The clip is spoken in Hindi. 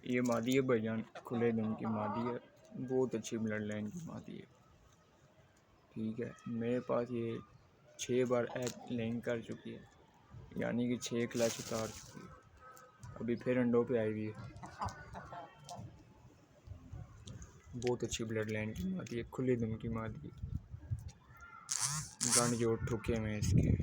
ये मादी है भाईजान, खुले दम की मादी है, बहुत अच्छी ब्लड लाइन की मादी है। ठीक है, मेरे पास ये 6 बार एग लेइंग कर चुकी है, यानी कि 6 क्लच उतार चुकी है। अभी फिर अंडों पे आई हुई है। बहुत अच्छी ब्लड लाइन की मादी है, खुले दम की मादी है। गांड जोड़ ठुके में इसके।